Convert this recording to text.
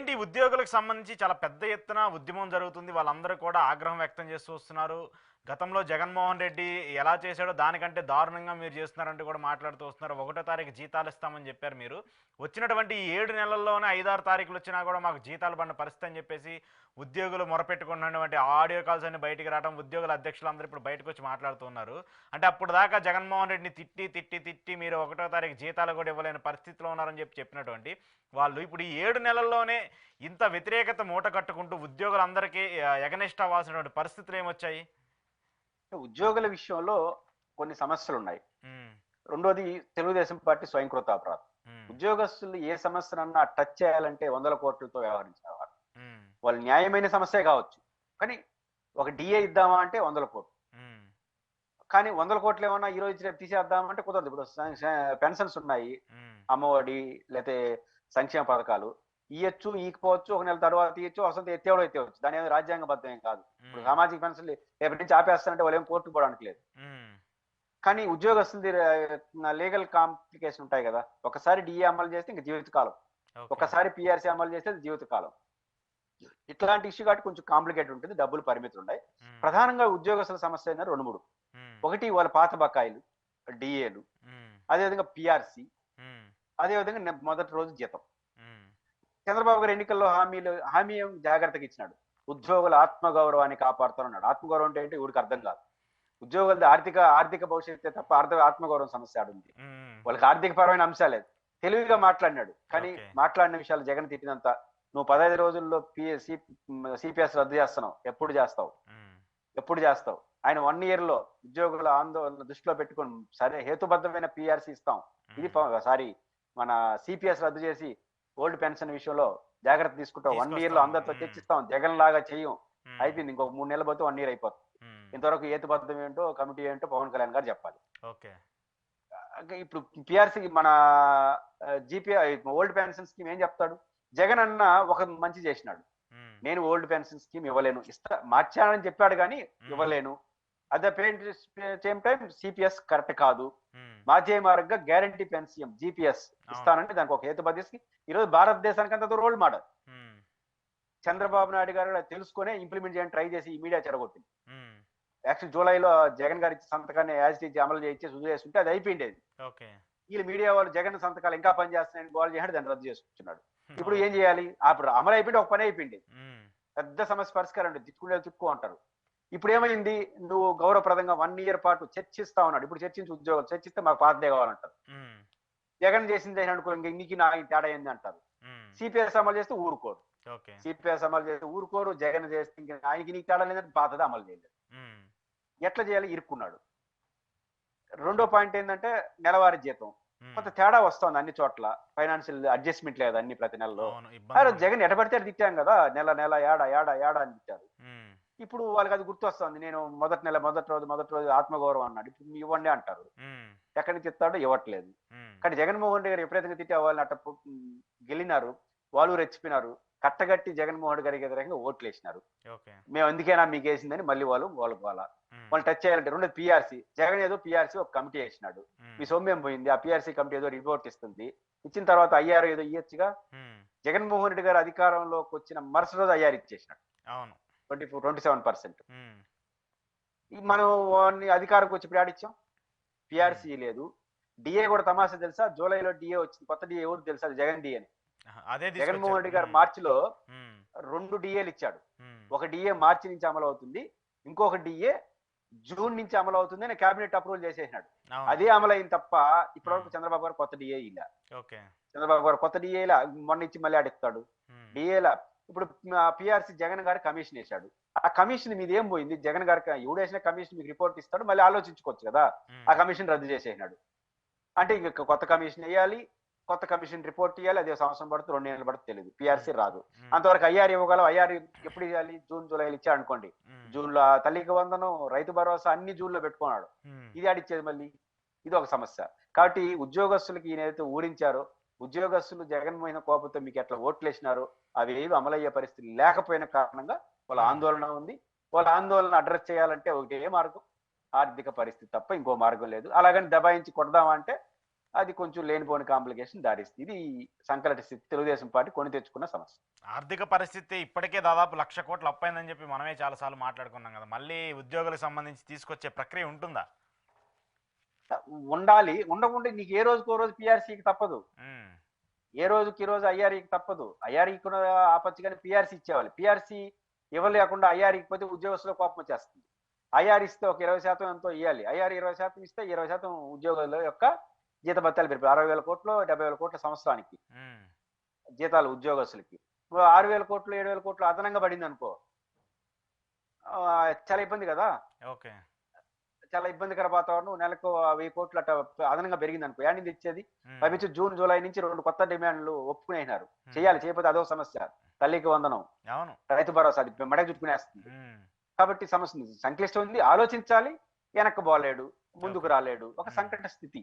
ఏంటి ఉద్యోగులకు సంబంధించి చాలా పెద్ద ఎత్తున ఉద్యమం జరుగుతుంది. వాళ్ళందరూ కూడా ఆగ్రహం వ్యక్తం చేస్తూ వస్తున్నారు. గతంలో జగన్మోహన్ రెడ్డి ఎలా చేశాడో దానికంటే దారుణంగా మీరు చేస్తున్నారంటూ కూడా మాట్లాడుతూ వస్తున్నారు. 1 తారీఖు జీతాలు ఇస్తామని చెప్పారు మీరు. వచ్చినటువంటి ఈ 7 నెలల్లోనే 5, 6 తారీఖులు వచ్చినా కూడా మాకు జీతాలు పడిన పరిస్థితి అని చెప్పేసి ఉద్యోగులు మొరపెట్టుకున్నటువంటి ఆడియో కాల్స్ అన్ని బయటికి రావడం, ఉద్యోగుల అధ్యక్షులందరూ ఇప్పుడు బయటకు వచ్చి మాట్లాడుతున్నారు. అంటే అప్పుడు దాకా జగన్మోహన్ రెడ్డిని తిట్టి తిట్టి తిట్టి మీరు 1 తారీఖు జీతాలు కూడా ఇవ్వలేని పరిస్థితిలో ఉన్నారని చెప్పినటువంటి వాళ్ళు ఇప్పుడు ఈ 7 నెలల్లోనే ఇంత వ్యతిరేకత మూట కట్టుకుంటూ ఉద్యోగులందరికీ ఎగనెస్ట్ అవ్వాల్సినటువంటి పరిస్థితులు ఏమొచ్చాయి? ఉద్యోగుల విషయంలో కొన్ని సమస్యలు ఉన్నాయి. ఉమ్, రెండోది తెలుగుదేశం పార్టీ స్వయంకృతాపరాధం. ఉమ్, ఉద్యోగస్తులు ఏ సమస్యనన్నా టచ్ చేయాలంటే 100 కోట్లతో వ్యవహరించేవారు. ఉమ్, వాళ్ళు న్యాయమైన సమస్యే కావచ్చు, కానీ ఒక డిఏ ఇద్దామా అంటే 100 కోట్లు. ఉమ్, కానీ 100 కోట్లు ఏమన్నా ఈ రోజు రేపు తీసేద్దామంటే కుదరదు. ఇప్పుడు పెన్షన్స్ ఉన్నాయి, ఉమ్, అమ్మఒడి లేకపోతే సంక్షేమ పథకాలు ఇయ్యొచ్చు, ఈకపోవచ్చు, ఒక నెల తర్వాత ఇయ్యొచ్చు, అవసరం ఎత్తేవడం ఎత్తేవచ్చు. దాని ఏదో రాజ్యాంగబద్ధం ఏం కాదు. ఇప్పుడు సామాజిక పెన్షన్లు రేపటి నుంచి ఆపేస్తానంటే వాళ్ళు ఏం కోర్టు పోవడానికి లేదు. ఉమ్, కానీ ఉద్యోగస్తులది లీగల్ కాంప్లికేషన్ ఉంటాయి కదా. ఒకసారి డిఏ అమలు చేస్తే ఇంకా జీవితకాలం, ఓకే, ఒకసారి పిఆర్సీ అమలు చేస్తే జీవితకాలం. ఇట్లాంటి ఇష్యూ కాబట్టి కొంచెం కాంప్లికేట్ ఉంటుంది, డబ్బులు పరిమితులు ఉన్నాయి. ఉమ్, ప్రధానంగా ఉద్యోగస్తుల సమస్య అయినా 2, 3. ఉమ్, ఒకటి వాళ్ళ పాత బకాయిలు, డిఏలు, ఉమ్, అదేవిధంగా పిఆర్సీ, ఉమ్, అదేవిధంగా మొదటి రోజు జీతం. ఉమ్, చంద్రబాబు గారు ఎన్నికల్లో హామీ ఏం జాగ్రత్తగా ఇచ్చినాడు, ఉద్యోగుల ఆత్మగౌరవాన్ని కాపాడుతానన్నాడు. ఆత్మగౌరవం అంటే ఏంటి ఊరికి అర్థం కాదు. ఉద్యోగులది ఆర్థిక భవిష్యత్తే తప్ప ఆత్మగౌరవం సమస్య ఆడుంది. ఉమ్, వాళ్ళకి ఆర్థిక పరమైన అంశాలేదు. తెలివిగా మాట్లాడినాడు, కానీ ఓకే, మాట్లాడిన విషయాలు జగన్ తిట్టినంత. నువ్వు 15 రోజుల్లో సిపిఎస్ రద్దు చేస్తున్నావు, ఎప్పుడు చేస్తావు, ఉమ్, ఎప్పుడు చేస్తావు? ఆయన 1 year లో ఉద్యోగుల ఆందోళన దృష్టిలో పెట్టుకొని సరే హేతుబద్ధమైన పిఆర్సీ ఇస్తాం, ఇది సారీ మన సిపిఎస్ రద్దు చేసి ఓల్డ్ పెన్షన్ విషయంలో జాగ్రత్త తీసుకుంటాం, 1 year లో అందరితో చర్చిస్తాం, జగన్ లాగా చెయ్యం, ఉమ్, అయిపోయింది, ఇంకొక 3 నెలలు పోతే 1 year అయిపోతుంది. ఉమ్, ఇంతవరకు హేతుబద్ధం ఏంటో కమిటీ ఏంటో పవన్ కళ్యాణ్ గారు చెప్పాలి. ఓకే, ఇప్పుడు పిఆర్సీ మన జీపీఐ ఓల్డ్ పెన్షన్ స్కీమ్ ఏం చెప్తాడు? జగన్ అన్న ఒక మంచి చేసినాడు, ఉమ్, నేను ఓల్డ్ పెన్షన్ స్కీమ్ ఇవ్వలేను, మార్చానని చెప్పాడు కానీ ఇవ్వలేను. At the same time CPS correct కాదు, ఉమ్, మాధ్యమ మార్గంగా గ్యారంటీ పెన్షన్ జిపిఎస్ ఇస్తానంటే దానికి ఒక హేతుబద్ధి. ఈరోజు భారతదేశానికి అంత రోల్ మోడల్. ఉమ్, చంద్రబాబు నాయుడు గారు కూడా తెలుసుకునే ఇంప్లిమెంట్ చేయడానికి ట్రై చేసి ఈ మీడియా చెడగొట్టింది. ఉమ్, యాక్చువల్ జూలైలో జగన్ గారి సంతకాన్ని యాజ్ టీజీ అమలు చేయించి వదిలేస్తుంటే అది అయిపోయింది. ఓకే, వీళ్ళు మీడియా వాళ్ళు జగన్ సంతకాలు ఇంకా పని చేస్తున్నాయని గోల్ చేసి దాన్ని రద్దు చేసుకుంటున్నాడు. ఇప్పుడు ఏం చేయాలి? అప్పుడు అమలు అయిపోయింది, ఒక పని అయిపోయింది, ఉమ్, పెద్ద సమస్య పరిష్కారం ఉంటుంది, తిట్టుకు అంటారు. ఇప్పుడు ఏమైంది? నువ్వు గౌరవప్రదంగా 1 year పాటు చర్చిస్తా ఉన్నాడు. ఇప్పుడు చర్చించి ఉద్యోగాలు చర్చిస్తే మాకు పాతదే కావాలంటారు. ఉమ్, జగన్ చేసింది అనుకో ఇంకా నీకు నాకు తేడా ఏంది అంటారు. ఉమ్, సిపిఎస్ అమలు చేస్తే ఊరుకోరు, ఓకే, సిపిఎస్ అమలు చేస్తే ఊరుకోరు, జగన్ చేస్తే ఇంకా ఆయనకి నీకు తేడా లేదంటే పాతదే అమలు చేయలేదు. ఉమ్, ఎట్లా చేయాలి? ఇరుక్కున్నాడు. రెండో పాయింట్ ఏంటంటే నెలవారీ జీతం ఉమ్, కొంత తేడా వస్తుంది అన్ని చోట్ల, ఫైనాన్షియల్ అడ్జస్ట్మెంట్ లేదు అన్ని ప్రతి నెలలో. అవును, ఆ ఇబ్బంది రోజు జగన్ ఎటపడితే అది తిట్టాం కదా, నెల నెల ఏడా ఏడా ఏడా అని తిట్టారు. ఉమ్, ఇప్పుడు వాళ్ళకి అది గుర్తొస్తుంది. నేను మొదటి రోజు ఆత్మగౌరవం అన్నాడు, ఇప్పుడు మీ ఇవ్వండి అంటారు. ఉమ్, ఎక్కడి నుంచి ఇస్తాడో ఇవ్వట్లేదు. ఉమ్, కానీ జగన్మోహన్ రెడ్డి గారు ఎప్పుడైతే తిట్టే వాళ్ళని అట్ట గెలినారు, వాళ్ళు రెచ్చిపోయినారు, కట్టగట్టి జగన్మోహన్ రెడ్డి గారికి వ్యతిరేకంగా ఓట్లు వేసినారు. ఓకే, మేము అందుకేనా మీకు వేసిందని మళ్ళీ వాళ్ళకి ఉమ్, వాళ్ళు టచ్ చేయాలంటే. రెండోది పిఆర్సీ, జగన్ ఏదో పిఆర్సీ ఒక కమిటీ వేసినాడు, ఉమ్, మీ సొమ్మేం పోయింది, ఆ పిఆర్సీ కమిటీ ఏదో రిపోర్ట్ ఇస్తుంది, ఇచ్చిన తర్వాత ఐఆర్ ఏదో ఇయ్యొచ్చుగా. ఉమ్, జగన్మోహన్ రెడ్డి గారు అధికారంలోకి వచ్చిన మరుసటి రోజు ఐఆర్ ఇచ్చేసినాడు, అవును, 27%. ఉమ్, మనం అధికారంకి వచ్చి ఇప్పుడు ఆడిచ్చాం, పిఆర్సీ లేదు, డిఏ కూడా తమాషా తెలుసా? జూలైలో డిఏ వచ్చింది, కొత్త డిఏ ఎవరు తెలుసా? అది జగన్ డిఏ అని. అదే జగన్మోహన్ రెడ్డి గారు తీసుకొచ్చారు. మార్చిలో ఉమ్, 2 డిఏలు ఇచ్చాడు. ఉమ్, ఒక డిఏ మార్చి నుంచి అమలు అవుతుంది, ఇంకొక డిఏ జూన్ నుంచి అమలు అవుతుంది అని కేబినెట్ అప్రూవల్ చేసేసినాడు. అవును, అదే అమలు అయిన తప్ప ఇప్పటివరకు చంద్రబాబు గారు కొత్త డిఏ ఇలా. ఓకే, చంద్రబాబు గారు కొత్త డిఏలా మొన్న ఇచ్చి మళ్ళీ అడుగుతాడు ఉమ్, డిఏలా. ఇప్పుడు పిఆర్సీ జగన్ గారు కమిషన్ వేశాడు, ఆ కమిషన్ మీద ఏం పోయింది? జగన్ గారికి ఎవడు వేసిన కమిషన్ మీకు రిపోర్ట్ ఇస్తాడు, మళ్ళీ ఆలోచించుకోవచ్చు కదా. ఉమ్, ఆ కమిషన్ రద్దు చేసేసినాడు. అంటే ఇంక కొత్త కమిషన్ వేయాలి, కొత్త కమిషన్ రిపోర్ట్ ఇవ్వాలి, అదే సంవత్సరం పడుతుంది, 2 నెలలు పడుతుంది, తెలియదు. పిఆర్సీ రాదు. ఉమ్, అంతవరకు ఐఆర్ ఇవ్వగలం. ఐఆర్ ఎప్పుడు ఇవ్వాలి? జూన్ జూలైలో ఇచ్చాడు అనుకోండి, ఉమ్, జూన్లో తల్లికి వందనం, రైతు భరోసా అన్ని జూన్లో పెట్టుకున్నాడు. ఉమ్, ఇది ఆడిచ్చేది మళ్ళీ, ఇది ఒక సమస్య. కాబట్టి ఉద్యోగస్తులకి ఈయనైతే ఊరించారో, ఉద్యోగస్తులు జగన్మోహన్ కోపంతో మీకు ఎట్లా ఓట్లు వేసినారో అవి ఏవి అమలయ్యే పరిస్థితి లేకపోయిన కారణంగా వాళ్ళ ఆందోళన ఉంది. వాళ్ళ ఆందోళన అడ్రస్ చేయాలంటే ఒకటే మార్గం, ఆర్థిక పరిస్థితి తప్ప ఇంకో మార్గం లేదు. అలాగని దబాయించి కొడదామంటే అది కొంచెం లేనిపోని కాంప్లికేషన్ దారిస్తుంది. ఇది సంకట స్థితి తెలుగుదేశం పార్టీ కొని తెచ్చుకున్న సమస్య. ఆర్థిక పరిస్థితి ఇప్పటికే దాదాపు 1,00,00,000 అప్పైందని చెప్పి మనమే చాలాసార్లు మాట్లాడుకున్నాం కదా, మళ్ళీ ఉద్యోగులకు సంబంధించి తీసుకొచ్చే ప్రక్రియ ఉంటుందా? ఉండాలి. ఉండకుండా నీకు ఏ రోజుకో రోజు పిఆర్సీకి తప్పదు. ఉమ్, ఏ రోజుకి ఈ రోజు ఐఆర్ఈకి తప్పదు. ఐఆర్ఈకి కూడా ఆపచ్చు, కానీ పిఆర్సీ ఇచ్చేవాళ్ళు. పిఆర్సీ ఇవ్వలేకుండా ఐఆర్ఈకి పోతే ఉద్యోగస్తుల కోపం వచ్చేస్తుంది. ఐఆర్ ఇస్తే ఒక 20% ఎంతో ఇవ్వాలి. ఐఆర్ 20% ఇస్తే 20% ఉద్యోగుల యొక్క జీతభత్యాలు పెరిపారు. 60,000 కోట్లు 70,000 కోట్ల సంవత్సరానికి ఉమ్, జీతాలు ఉద్యోగస్తులకి. 6,000 కోట్లు 7,000 కోట్లు అదనంగా పడింది అనుకో, చాలా ఇబ్బంది కదా. ఓకే. చాలా ఇబ్బందికర వాతావరణం. నెలకు 1000 కోట్లు అట్లా అదనంగా పెరిగింది అనుకో, యాడ్ ఇచ్చేది. ఉమ్, పైపించి జూన్ జూలై నుంచి 2 కొత్త డిమాండ్లు ఒప్పుకునేసినారు. చేయాలి, చేయకపోతే అదో సమస్య. తల్లికి వందనం, అవును. రైతు భరోసా అది మెడకు చుట్టుకునేస్తుంది. ఉమ్, కాబట్టి సమస్య సంక్లిష్టం ఉంది. ఆలోచించాలి. వెనక్కి పోలేడు, ముందుకు రాలేడు. ఒక సంకట స్థితి.